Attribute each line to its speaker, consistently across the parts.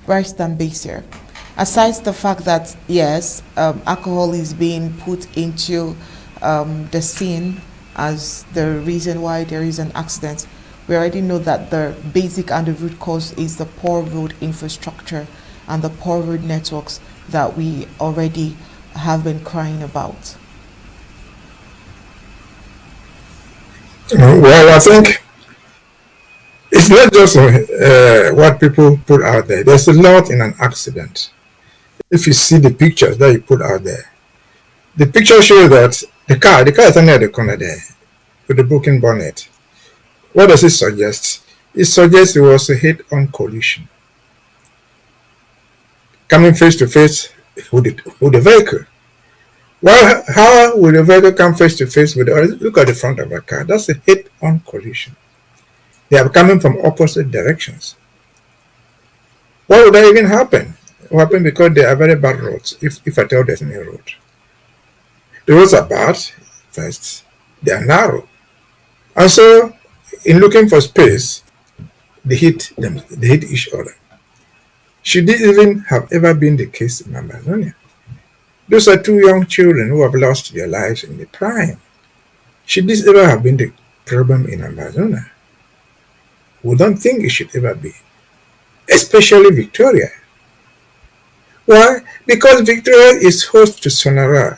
Speaker 1: rice than base here. Aside the fact that yes, alcohol is being put into the scene as the reason why there is an accident, we already know that the basic and the root cause is the poor road infrastructure and the poor road networks that we already have been crying about.
Speaker 2: Well, I think it's not just what people put out there. There's a lot in an accident. If you see the pictures that you put out there, the picture shows that the car is standing at the corner there with the broken bonnet. What does it suggest? It suggests it was a head-on collision, coming face to face with the vehicle. Well, how will the vehicle come face to face with the, look at the front of the car? That's a head-on collision. They are coming from opposite directions. Why would that even happen? It will happen because they are very bad roads, if I tell there's any road. The roads are bad, first, they are narrow. And so, in looking for space, they hit each other. Should this even have ever been the case in Amazonia? Those are two young children who have lost their lives in the prime. Should this ever have been the problem in Amazonia? We don't think it should ever be, especially Victoria. Why? Because Victoria is host to Sonora.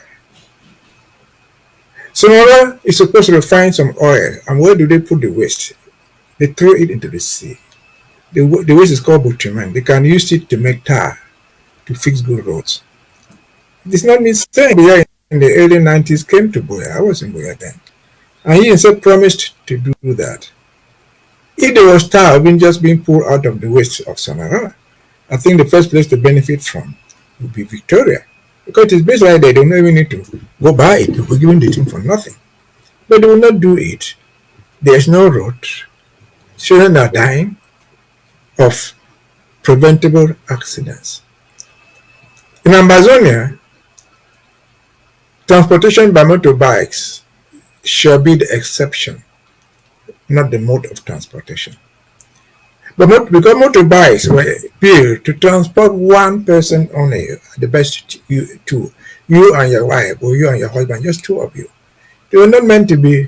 Speaker 2: Sonora is supposed to refine some oil, and where do they put the waste? They throw it into the sea. The waste is called bitumen. They can use it to make tar, to fix good roads. It is not me saying Buya in the early 90s came to Buya. I was in Buya then. And he himself promised to do that. If there was tar just being pulled out of the waste of Sonora, I think the first place to benefit from would be Victoria. Because it is based right there, they don't even need to go buy it. We're giving the thing for nothing. But they will not do it. There's no road. Children are dying of preventable accidents. In Amazonia, transportation by motorbikes shall be the exception, not the mode of transportation. But because motorbikes were built to transport one person only, the best two, you and your wife or you and your husband, just two of you. They were not meant to be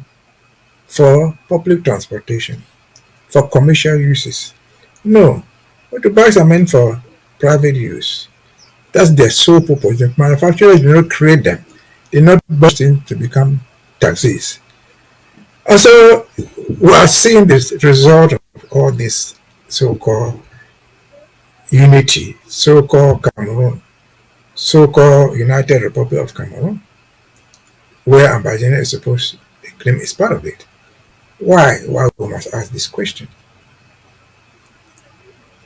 Speaker 2: for public transportation, for commercial uses. No, motorbikes are meant for private use. That's their sole purpose. The manufacturers do not create them. They not burst in to become taxis. And so we are seeing the result of all this so-called unity, so-called Cameroon, so-called United Republic of Cameroon, where Amazonia is supposed to claim is part of it. Why? Why we must ask this question?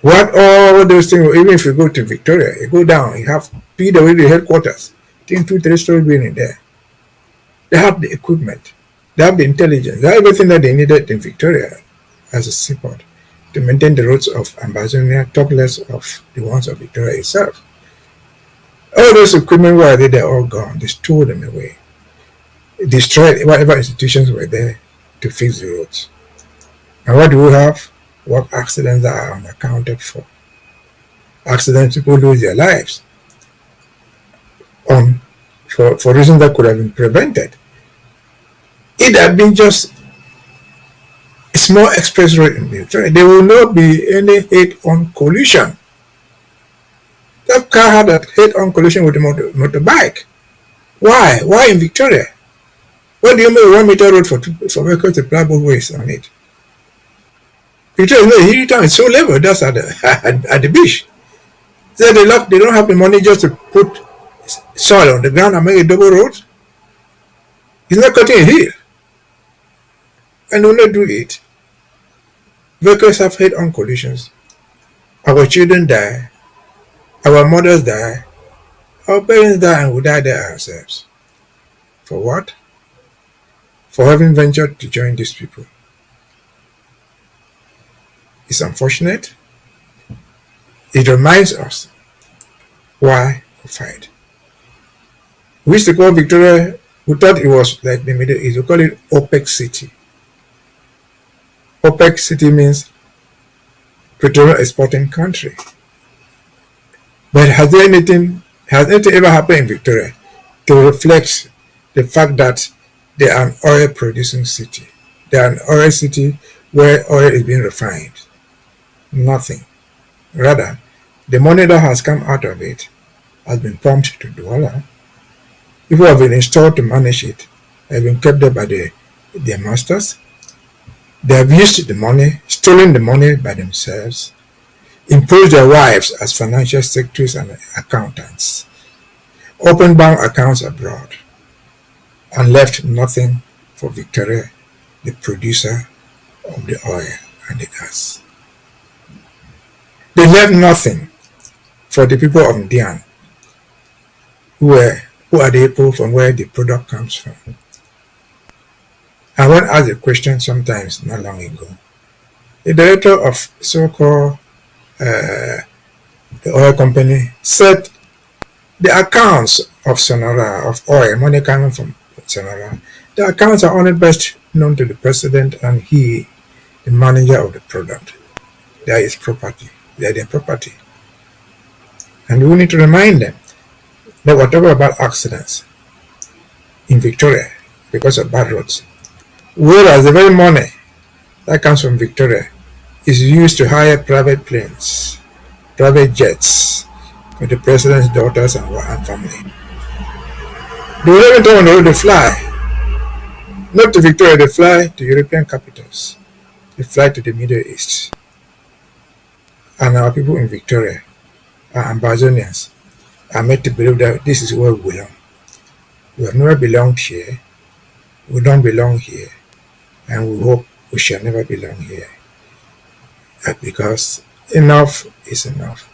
Speaker 2: What all those things, even if you go to Victoria, you go down, you have PWD headquarters, I think 2-3 story building there. They have the equipment, they have the intelligence, they have everything that they needed in Victoria as a seaport to maintain the roads of Amazonia, talk less of the ones of Victoria itself. All those equipment were there, they're all gone. They stole them away. Destroyed whatever institutions were there to fix the roads. And what do we have? Work accidents that are unaccounted for. Accidents, people lose their lives for reasons that could have been prevented. It had been just a small express road in Victoria. There will not be any head-on collision. That car had a head-on collision with a motorbike. Why? Why in Victoria? What do you mean 1 meter road for vehicles to plow both ways on it? Victoria is not a hilly town, it's so level, that's at the beach. So they don't have the money just to put soil on the ground and make a double road. It's not cutting a hill. And will not do it. Vehicles have head-on collisions. Our children die. Our mothers die. Our parents die, and we die there ourselves. For what? For having ventured to join these people. It's unfortunate. It reminds us why we fight. We used to call Victoria, we thought it was like the Middle East, we call it OPEC City. OPEC City means petroleum exporting country. But has anything ever happened in Victoria to reflect the fact that they are an oil producing city? They are an oil city where oil is being refined. Nothing. Rather, the money that has come out of it has been pumped to Douala. People have been installed to manage it, have been kept there by their masters. They have used the money, stolen the money by themselves, imposed their wives as financial secretaries and accountants, opened bank accounts abroad, and left nothing for Victoria, the producer of the oil and the gas. They left nothing for the people of Ndian, who are the people from where the product comes from. I want to ask a question sometimes not long ago. The director of so-called the oil company said the accounts of Sonora, of oil, money coming from Sonora, the accounts are only best known to the president and he, the manager of the product. They are his property. They are their property. And we need to remind them that whatever about accidents in Victoria because of bad roads, whereas the very money that comes from Victoria is used to hire private planes, private jets for the president's daughters and family. They will even turn on the road, they fly. Not to Victoria, they fly to European capitals. They fly to the Middle East. And our people in Victoria, our Ambazonians, are made to believe that this is where we belong. We have never belonged here. We don't belong here. And we hope we shall never belong here. Because enough is enough.